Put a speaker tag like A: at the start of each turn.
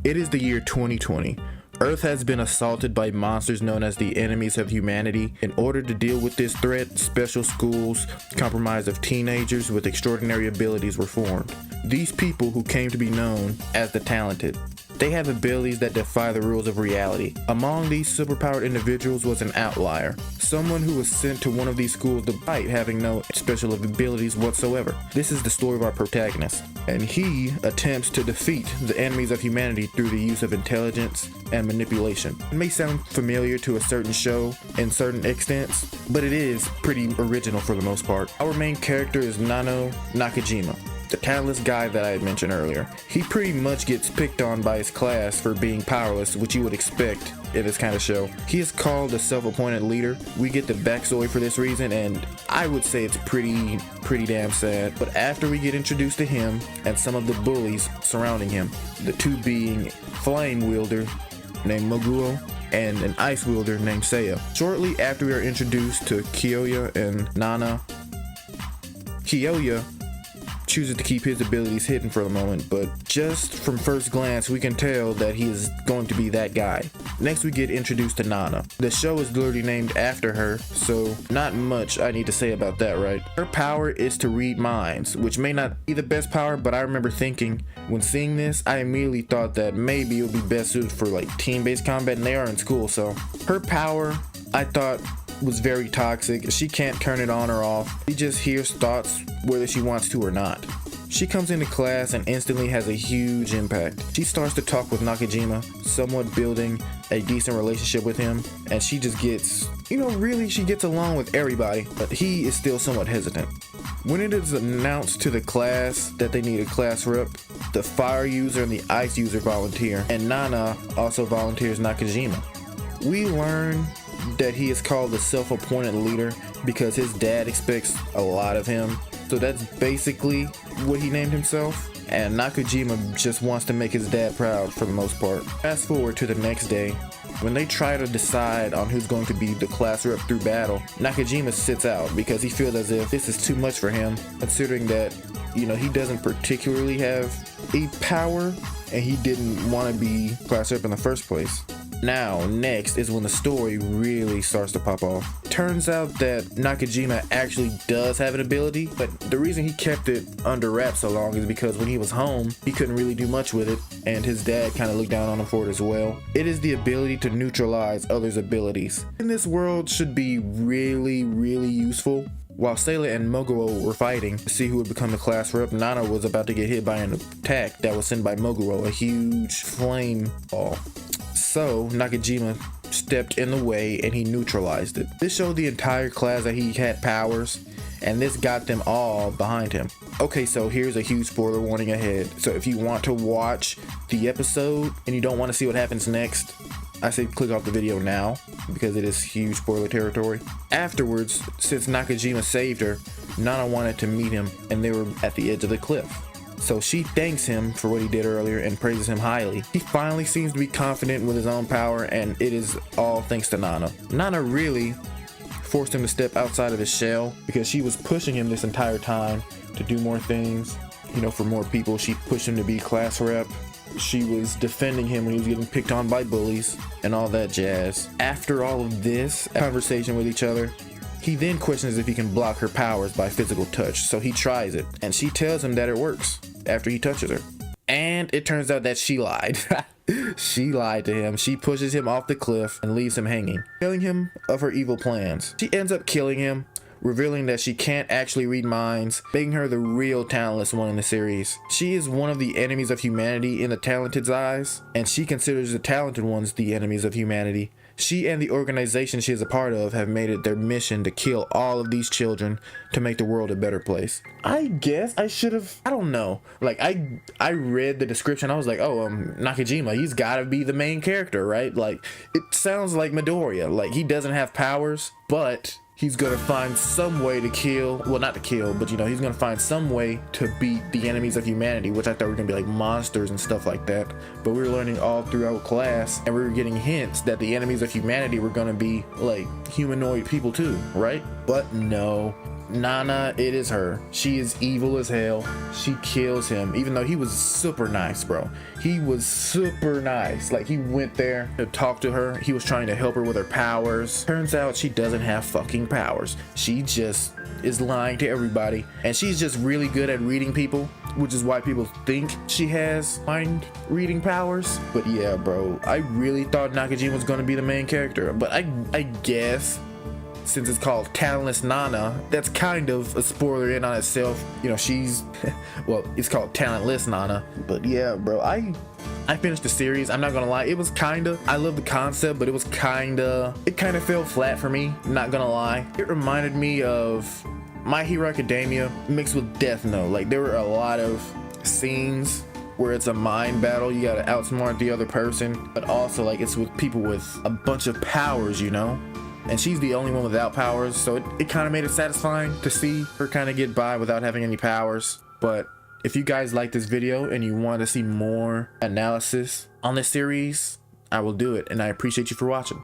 A: It is the year 2020. Earth has been assaulted by monsters known as the enemies of humanity. In order to deal with this threat, special schools comprised of teenagers with extraordinary abilities were formed. These people, who came to be known as the Talented, they have abilities that defy the rules of reality. Among these superpowered individuals was an outlier, someone who was sent to one of these schools despite having no special abilities whatsoever. This is the story of our protagonist, and he attempts to defeat the enemies of humanity through the use of intelligence and manipulation. It may sound familiar to a certain show in certain extents, but it is pretty original for the most part. Our main character is Nano Nakajima, the talentless guy that I had mentioned earlier. He pretty much gets picked on by his class for being powerless, which you would expect in this kind of show. He is called the self-appointed leader. We get the backstory for this reason, and I would say it's pretty damn sad. But after we get introduced to him and some of the bullies surrounding him, the two being flame wielder named Moguo and an ice wielder named Seiya. Shortly after we are introduced to Kyoya and Nana, Kyoya chooses to keep his abilities hidden for the moment, but just from first glance we can tell that he is going to be that guy. Next we get introduced to Nana. The show is literally named after her, so not much I need to say about that, right? Her power is to read minds, which may not be the best power, but I remember thinking when seeing this, I immediately thought that maybe it would be best suited for like team-based combat, and they are in school, so her power I thought was very toxic. She can't turn it on or off. She just hears thoughts whether she wants to or not. She comes into class and instantly has a huge impact. She starts to talk with Nakajima, somewhat building a decent relationship with him, and she just gets, really she gets along with everybody, but he is still somewhat hesitant. When it is announced to the class that they need a class rep, the fire user and the ice user volunteer, and Nana also volunteers Nakajima. We learn that he is called the self-appointed leader because his dad expects a lot of him. So that's basically what he named himself. And Nakajima just wants to make his dad proud for the most part. Fast forward to the next day. When they try to decide on who's going to be the class rep through battle, Nakajima sits out because he feels as if this is too much for him, considering that, he doesn't particularly have a power and he didn't want to be class rep in the first place. Now, next is when the story really starts to pop off. Turns out that Nakajima actually does have an ability, but the reason he kept it under wraps so long is because when he was home, he couldn't really do much with it, and his dad kind of looked down on him for it as well. It is the ability to neutralize others' abilities. In this world should be really useful. While Seiya and Moguo were fighting to see who would become the class rep, Nana was about to get hit by an attack that was sent by Moguo, a huge flame ball. So Nakajima stepped in the way and he neutralized it. This showed the entire class that he had powers, and this got them all behind him. Okay, so here's a huge spoiler warning ahead. So if you want to watch the episode and you don't want to see what happens next, I say click off the video now because it is huge spoiler territory. Afterwards, since Nakajima saved her, Nana wanted to meet him and they were at the edge of the cliff. So she thanks him for what he did earlier and praises him highly. He finally seems to be confident with his own power, and it is all thanks to Nana. Nana really forced him to step outside of his shell because she was pushing him this entire time to do more things, for more people. She pushed him to be class rep. She was defending him when he was getting picked on by bullies and all that jazz. After all of this conversation with each other, he then questions if he can block her powers by physical touch, so he tries it, and she tells him that it works after he touches her. And it turns out that she lied. She lied to him. She pushes him off the cliff and leaves him hanging, telling him of her evil plans. She ends up killing him, revealing that she can't actually read minds, making her the real talentless one in the series. She is one of the enemies of humanity in the Talented's eyes, and she considers the talented ones the enemies of humanity. She and the organization she is a part of have made it their mission to kill all of these children to make the world a better place. I guess I should have, I don't know. Like, I read the description, I was like, oh, Nakajima, he's gotta be the main character, right? Like, it sounds like Midoriya. Like, he doesn't have powers, but he's gonna find some way to kill, well, not to kill, but he's gonna find some way to beat the enemies of humanity, which I thought were gonna be like monsters and stuff like that. But we were learning all throughout class, and we were getting hints that the enemies of humanity were gonna be like humanoid people too, right? But no, Nana, it is her. She is evil as hell. She kills him, even though he was super nice, bro. He was super nice. Like, he went there to talk to her. He was trying to help her with her powers. Turns out she doesn't have fucking powers. She just is lying to everybody, and she's just really good at reading people, which is why people think she has mind reading powers. But yeah, bro, I really thought Nakajima was going to be the main character, but I guess since it's called Talentless Nana, that's kind of a spoiler in on itself. You know, she's well, it's called Talentless Nana. But yeah, bro, I finished the series. I'm not gonna lie, it was kinda, I love the concept, but it was it kind of fell flat for me, not gonna lie. It reminded me of My Hero Academia mixed with Death Note. Like, there were a lot of scenes where it's a mind battle, you gotta outsmart the other person, but also like it's with people with a bunch of powers, you know? And she's the only one without powers, so it kind of made it satisfying to see her kind of get by without having any powers. But if you guys like this video and you want to see more analysis on this series, I will do it, and I appreciate you for watching.